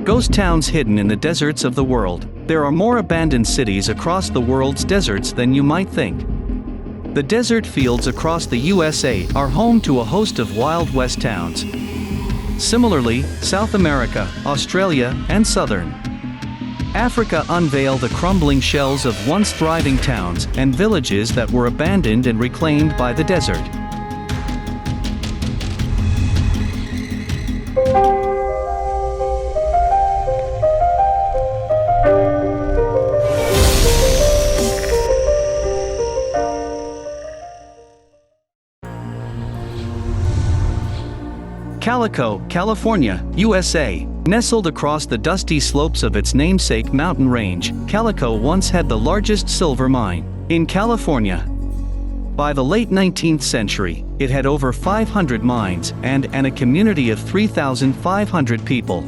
Ghost towns hidden in the deserts of the world. There are more abandoned cities across the world's deserts than you might think. The desert fields across the USA are home to a host of Wild West towns. Similarly, South America, Australia, and Southern Africa unveil the crumbling shells of once thriving towns and villages that were abandoned and reclaimed by the desert. Calico, California, USA. Nestled across the dusty slopes of its namesake mountain range, Calico once had the largest silver mine in California. By the late 19th century, it had over 500 mines and a community of 3,500 people.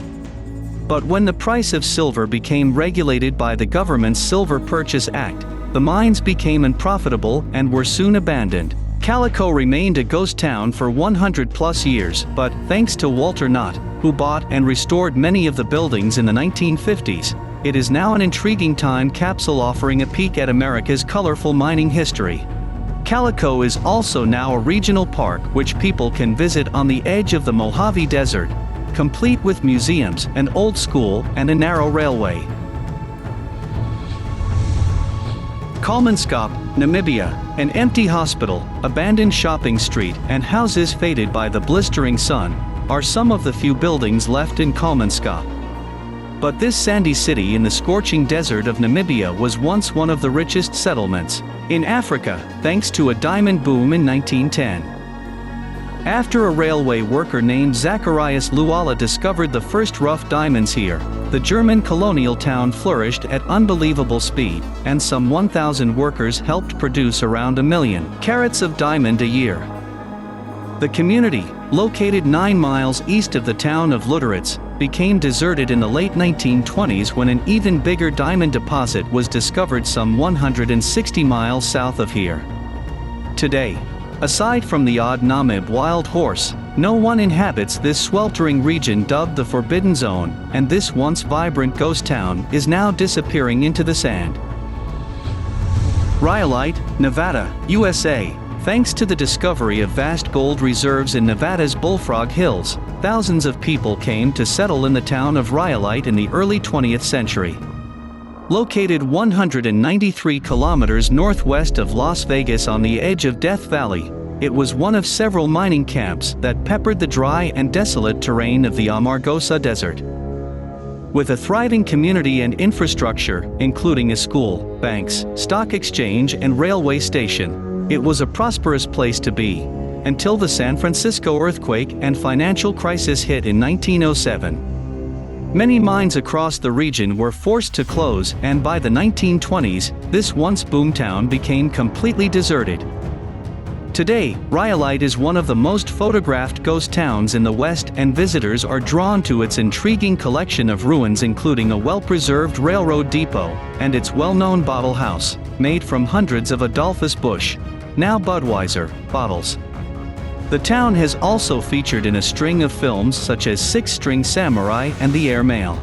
But when the price of silver became regulated by the government's Silver Purchase Act, the mines became unprofitable and were soon abandoned. Calico remained a ghost town for 100+ years, but, thanks to Walter Knott, who bought and restored many of the buildings in the 1950s, it is now an intriguing time capsule offering a peek at America's colorful mining history. Calico is also now a regional park which people can visit on the edge of the Mojave Desert, complete with museums, an old school, and a narrow railway. Kalmanskap, Namibia. An empty hospital, abandoned shopping street, and houses faded by the blistering sun are some of the few buildings left in Kalmanskap. But this sandy city in the scorching desert of Namibia was once one of the richest settlements in Africa, thanks to a diamond boom in 1910. After a railway worker named Zacharias Luala discovered the first rough diamonds here, the German colonial town flourished at unbelievable speed, and some 1,000 workers helped produce around 1 million carats of diamond a year. The community, located 9 miles east of the town of Luderitz, became deserted in the late 1920s when an even bigger diamond deposit was discovered some 160 miles south of here. Today, aside from the odd Namib wild horse, no one inhabits this sweltering region dubbed the Forbidden Zone, and this once vibrant ghost town is now disappearing into the sand. Rhyolite, Nevada, USA. Thanks to the discovery of vast gold reserves in Nevada's Bullfrog Hills, thousands of people came to settle in the town of Rhyolite in the early 20th century. Located 193 kilometers northwest of Las Vegas on the edge of Death Valley, it was one of several mining camps that peppered the dry and desolate terrain of the Amargosa Desert. With a thriving community and infrastructure, including a school, banks, stock exchange, and railway station, it was a prosperous place to be, until the San Francisco earthquake and financial crisis hit in 1907. Many mines across the region were forced to close, and by the 1920s, this once boomtown became completely deserted. Today, Rhyolite is one of the most photographed ghost towns in the West, and visitors are drawn to its intriguing collection of ruins, including a well-preserved railroad depot, and its well-known bottle house, made from hundreds of Adolphus Busch, now Budweiser, bottles. The town has also featured in a string of films such as Six String Samurai and The Air Mail.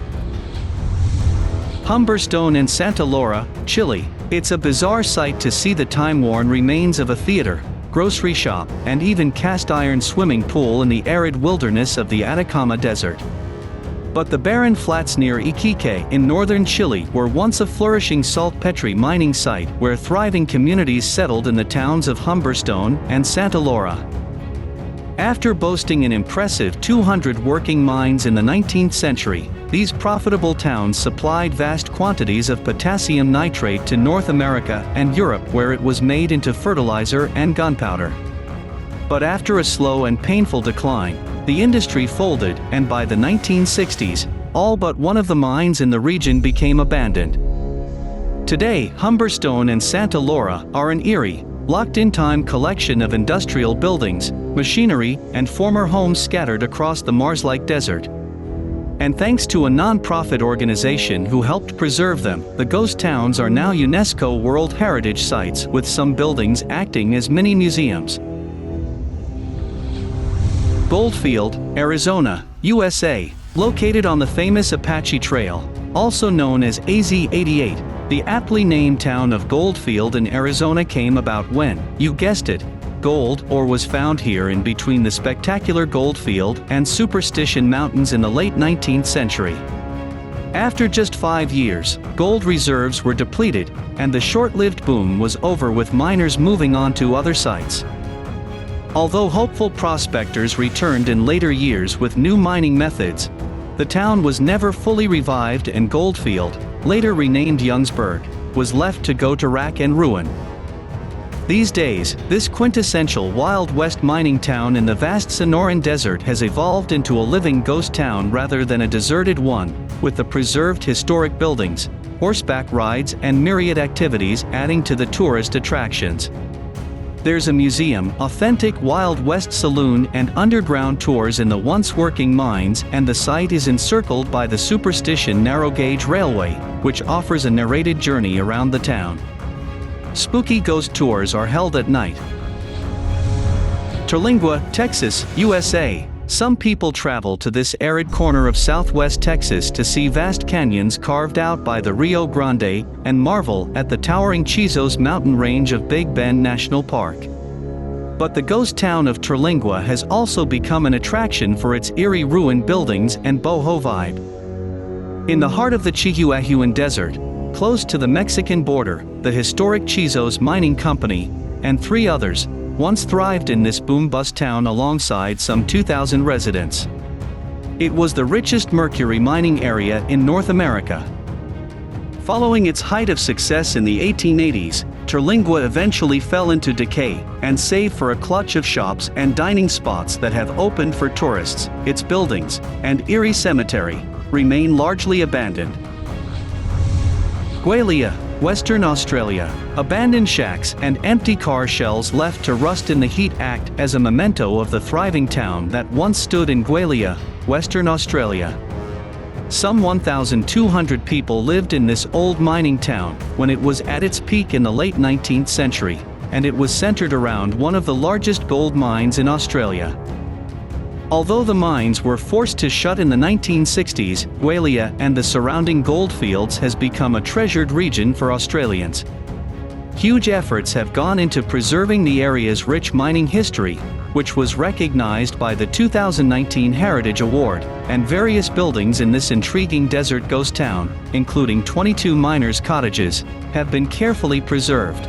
Humberstone in Santa Laura, Chile. It's a bizarre sight to see the time-worn remains of a theater, grocery shop, and even cast-iron swimming pool in the arid wilderness of the Atacama Desert. But the barren flats near Iquique in northern Chile were once a flourishing saltpetre mining site where thriving communities settled in the towns of Humberstone and Santa Laura. After boasting an impressive 200 working mines in the 19th century, these profitable towns supplied vast quantities of potassium nitrate to North America and Europe, where it was made into fertilizer and gunpowder. But after a slow and painful decline, the industry folded, and by the 1960s, all but one of the mines in the region became abandoned. Today, Humberstone and Santa Laura are an eerie, locked-in-time collection of industrial buildings, machinery, and former homes scattered across the Mars-like desert. And thanks to a non-profit organization who helped preserve them, the ghost towns are now UNESCO World Heritage Sites, with some buildings acting as mini museums. Goldfield, Arizona, USA. Located on the famous Apache Trail, also known as AZ-88, the aptly named town of Goldfield in Arizona came about when, you guessed it, gold ore was found here in between the spectacular Goldfield and Superstition Mountains in the late 19th century. After just 5 years, gold reserves were depleted, and the short-lived boom was over with miners moving on to other sites. Although hopeful prospectors returned in later years with new mining methods, the town was never fully revived, and Goldfield, later renamed Youngsburg, was left to go to rack and ruin. These days, this quintessential Wild West mining town in the vast Sonoran Desert has evolved into a living ghost town rather than a deserted one, with the preserved historic buildings, horseback rides and myriad activities adding to the tourist attractions. There's a museum, authentic Wild West saloon and underground tours in the once working mines, and the site is encircled by the Superstition narrow gauge railway, which offers a narrated journey around the town. Spooky ghost tours are held at night. Terlingua, Texas, USA. Some people travel to this arid corner of southwest Texas to see vast canyons carved out by the Rio Grande, and marvel at the towering Chizos mountain range of Big Bend National Park. But the ghost town of Terlingua has also become an attraction for its eerie ruined buildings and boho vibe. In the heart of the Chihuahuan Desert, close to the Mexican border, the historic Chizos Mining Company, and 3 others, once thrived in this boom-bust town alongside some 2,000 residents. It was the richest mercury mining area in North America. Following its height of success in the 1880s, Terlingua eventually fell into decay, and save for a clutch of shops and dining spots that have opened for tourists, its buildings, and eerie cemetery, remain largely abandoned. Gwalia, Western Australia. Abandoned shacks and empty car shells left to rust in the heat act as a memento of the thriving town that once stood in Gwalia, Western Australia. Some 1,200 people lived in this old mining town when it was at its peak in the late 19th century, and it was centered around one of the largest gold mines in Australia. Although the mines were forced to shut in the 1960s, Gwalia and the surrounding goldfields has become a treasured region for Australians. Huge efforts have gone into preserving the area's rich mining history, which was recognized by the 2019 Heritage Award, and various buildings in this intriguing desert ghost town, including 22 miners' cottages, have been carefully preserved.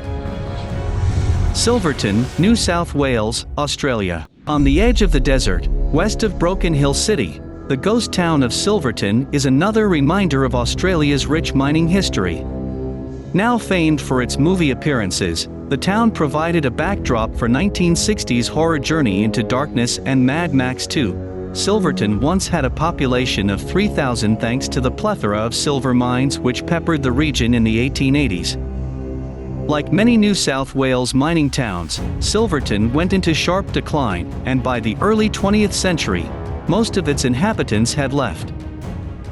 Silverton, New South Wales, Australia. On the edge of the desert, west of Broken Hill City, the ghost town of Silverton is another reminder of Australia's rich mining history. Now famed for its movie appearances, the town provided a backdrop for 1960s horror Journey into Darkness and Mad Max 2. Silverton once had a population of 3,000 thanks to the plethora of silver mines which peppered the region in the 1880s. Like many New South Wales mining towns, Silverton went into sharp decline, and by the early 20th century, most of its inhabitants had left.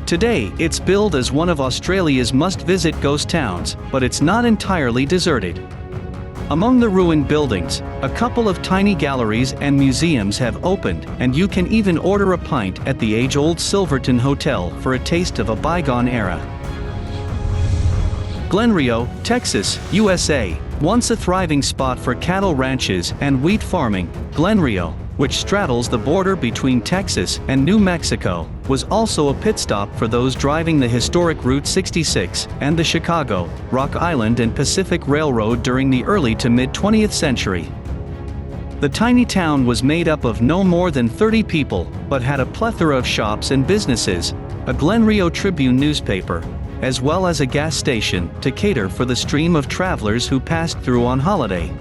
Today, it's billed as one of Australia's must-visit ghost towns, but it's not entirely deserted. Among the ruined buildings, a couple of tiny galleries and museums have opened, and you can even order a pint at the age-old Silverton Hotel for a taste of a bygone era. Glenrio, Texas, USA. Once a thriving spot for cattle ranches and wheat farming, Glenrio, which straddles the border between Texas and New Mexico, was also a pit stop for those driving the historic Route 66 and the Chicago, Rock Island and Pacific Railroad during the early to mid-20th century. The tiny town was made up of no more than 30 people, but had a plethora of shops and businesses, a Glenrio Tribune newspaper, as well as a gas station to cater for the stream of travelers who passed through on holiday.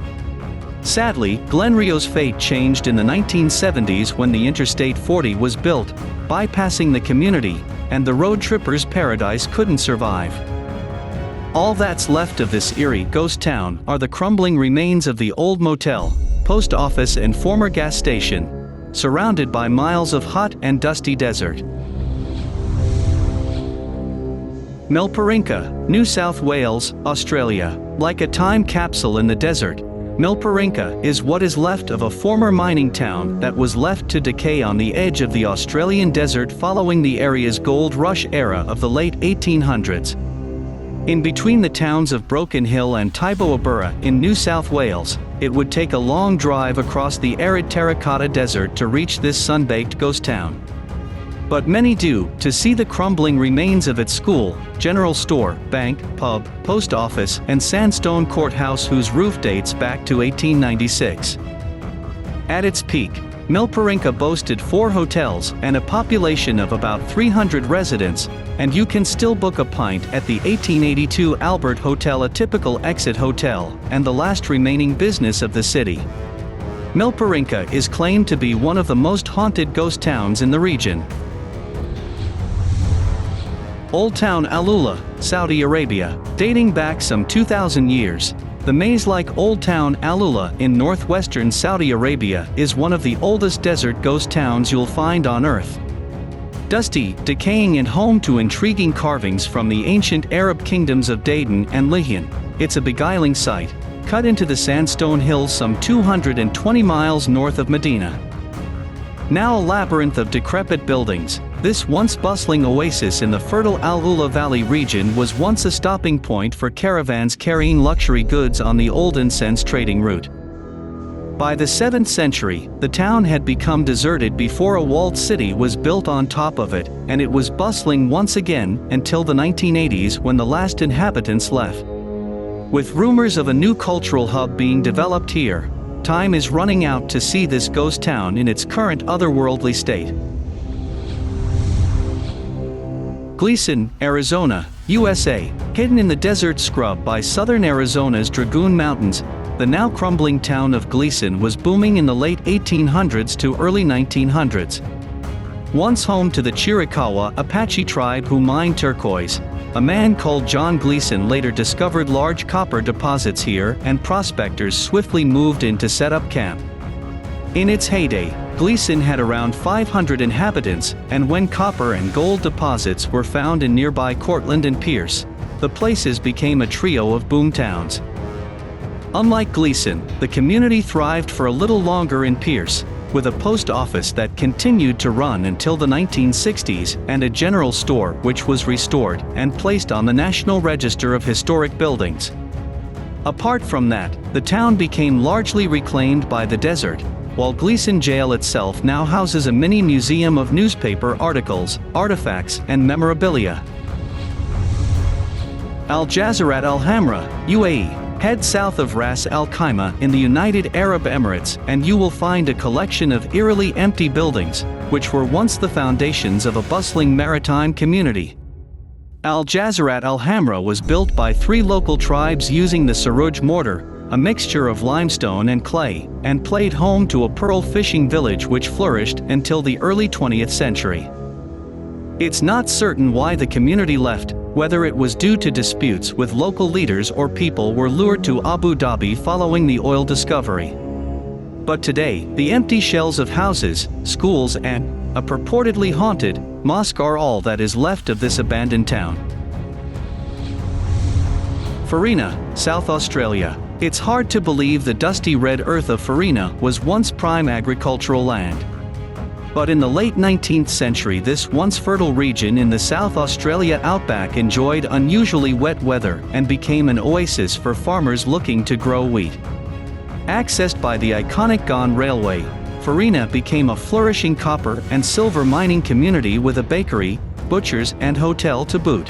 Sadly, Glenrio's fate changed in the 1970s when the Interstate 40 was built, bypassing the community, and the road trippers' paradise couldn't survive. All that's left of this eerie ghost town are the crumbling remains of the old motel, post office and former gas station, surrounded by miles of hot and dusty desert. Parencha, New South Wales, Australia. Like a time capsule in the desert, Parencha is what is left of a former mining town that was left to decay on the edge of the Australian desert following the area's gold rush era of the late 1800s. In between the towns of Broken Hill and Taiboabura in New South Wales, it would take a long drive across the arid terracotta desert to reach this sun-baked ghost town. But many do, to see the crumbling remains of its school, general store, bank, pub, post office, and sandstone courthouse whose roof dates back to 1896. At its peak, Parencha boasted 4 hotels and a population of about 300 residents, and you can still book a pint at the 1882 Albert Hotel, a typical exit hotel, and the last remaining business of the city. Parencha is claimed to be one of the most haunted ghost towns in the region. Old Town Alula, Saudi Arabia, dating back some 2,000 years. The maze-like Old Town Alula in northwestern Saudi Arabia is one of the oldest desert ghost towns you'll find on Earth. Dusty, decaying and home to intriguing carvings from the ancient Arab kingdoms of Dayton and Lihian, it's a beguiling sight, cut into the sandstone hills some 220 miles north of Medina. Now a labyrinth of decrepit buildings, this once bustling oasis in the fertile Alula Valley region was once a stopping point for caravans carrying luxury goods on the old incense trading route. By the 7th century, the town had become deserted before a walled city was built on top of it, and it was bustling once again until the 1980s when the last inhabitants left. With rumors of a new cultural hub being developed here, time is running out to see this ghost town in its current otherworldly state. Gleason, Arizona, USA, hidden in the desert scrub by southern Arizona's Dragoon Mountains, the now crumbling town of Gleason was booming in the late 1800s to early 1900s. Once home to the Chiricahua Apache tribe who mined turquoise, a man called John Gleason later discovered large copper deposits here, and prospectors swiftly moved in to set up camp. In its heyday, Gleason had around 500 inhabitants, and when copper and gold deposits were found in nearby Cortland and Pierce, the places became a trio of boom towns. Unlike Gleason, the community thrived for a little longer in Pierce, with a post office that continued to run until the 1960s and a general store which was restored and placed on the National Register of Historic Buildings. Apart from that, the town became largely reclaimed by the desert, while Gleason Jail itself now houses a mini museum of newspaper articles, artifacts, and memorabilia. Al-Jazeera Alhamra Uae. Head south of Ras Al Khaimah in the United Arab Emirates and you will find a collection of eerily empty buildings, which were once the foundations of a bustling maritime community. Al-Jazeera Alhamra was built by 3 local tribes using the Saruj mortar, a mixture of limestone and clay, and played home to a pearl fishing village which flourished until the early 20th century. It's not certain why the community left, whether it was due to disputes with local leaders or people were lured to Abu Dhabi following the oil discovery. But today, the empty shells of houses, schools and a purportedly haunted mosque are all that is left of this abandoned town. Farina, South Australia. It's hard to believe the dusty red earth of Farina was once prime agricultural land. But in the late 19th century this once fertile region in the South Australia outback enjoyed unusually wet weather and became an oasis for farmers looking to grow wheat. Accessed by the iconic Gone Railway, Farina became a flourishing copper and silver mining community with a bakery, butchers and hotel to boot.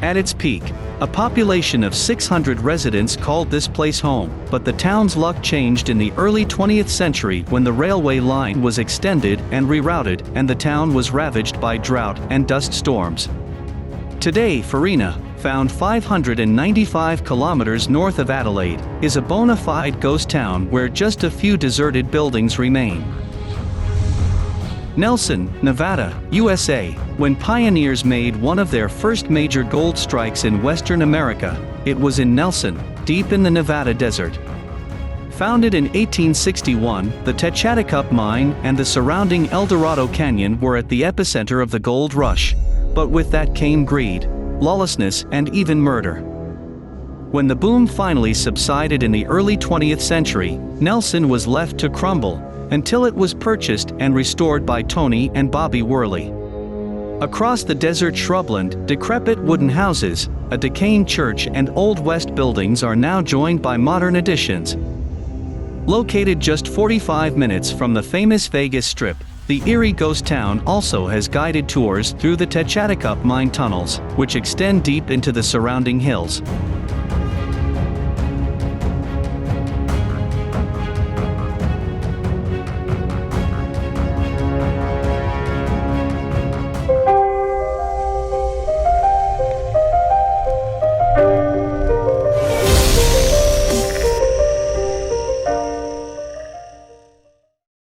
At its peak, a population of 600 residents called this place home, but the town's luck changed in the early 20th century when the railway line was extended and rerouted and the town was ravaged by drought and dust storms. Today Farina, found 595 kilometers north of Adelaide, is a bona fide ghost town where just a few deserted buildings remain. Nelson, Nevada, USA. When pioneers made one of their first major gold strikes in Western America, it was in Nelson, deep in the Nevada desert. Founded in 1861, the Techatecup mine and the surrounding El Dorado Canyon were at the epicenter of the gold rush. But with that came greed, lawlessness and even murder. When the boom finally subsided in the early 20th century, Nelson was left to crumble, until it was purchased and restored by Tony and Bobby Worley. Across the desert shrubland, decrepit wooden houses, a decaying church and Old West buildings are now joined by modern additions. Located just 45 minutes from the famous Vegas Strip, the eerie ghost town also has guided tours through the Techatecup mine tunnels, which extend deep into the surrounding hills.